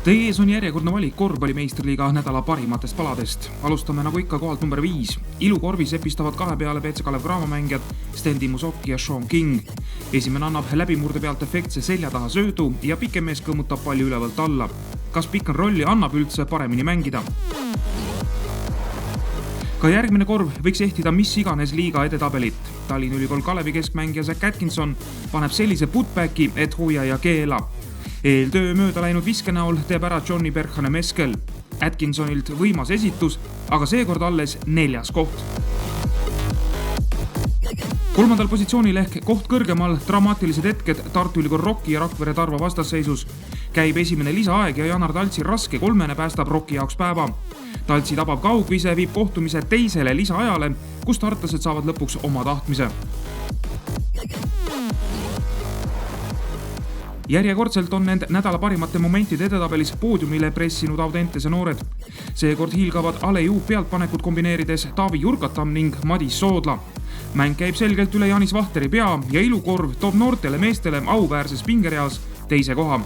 Teie ees on järjekordne valik korvpallimeistriliiga nädala parimatest paladest. Alustame nagu ikka kohalt number 5. Ilukorvis epistavad kahe peale BC Kalev Cramo mängijad Stendi Musocki ja Sean King. Esimene annab läbimurde pealt efektse selja taha söödu ja pikem mees kõmmutab palli ülevalt alla. Kas pick and rolli annab üldse paremini mängida? Ka järgmine korv võiks ehtida mis iganes liiga edetabelit. Tallinna Ülikool Kalevi keskmängija Zach Atkinson paneb sellise putbacki, et hoia ja keela. Eeltöö mööda läinud viske näol teeb ära Johnny Berkhane Meskel. Atkinsonilt võimas esitus, aga seekord alles 4. koht. Kolmandal positsioonil ehk koht kõrgemal dramaatilised hetked Tartu Ülikool Rocki ja Rakvere Tarva vastasseisus. Käib esimene lisaaeg ja Janar Taltsi raske 3. päästab Rocki jaoks päeva. Taltsi tabab kaugvise, viib kohtumise teisele lisaajale, kus tartlased saavad lõpuks oma tahtmise. Järjekordselt on end nädala parimate momentide edetabelis poodiumile pressinud Audentese noored. Seekord hiilgavad Alejuub pealtpanekut kombineerides Taavi Jurkatam ning Madis Soodla. Mäng käib selgelt üle Janis Vahteri pea ja ilukorv toob noortele meestele auväärses pingereas teise koha.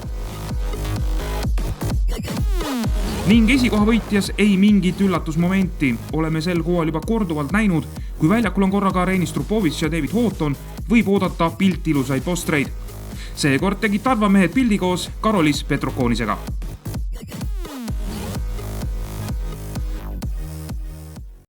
Ning esikoha võitjas ei mingit üllatusmomenti. Oleme sel hooajal juba korduvalt näinud, kui väljakul on korraga Reini Strupovitš ja David Houghton, võib oodata pilt ilusaid postreid. Seekord tegid Tarva mehed pildi koos Karolis Petrokonisega.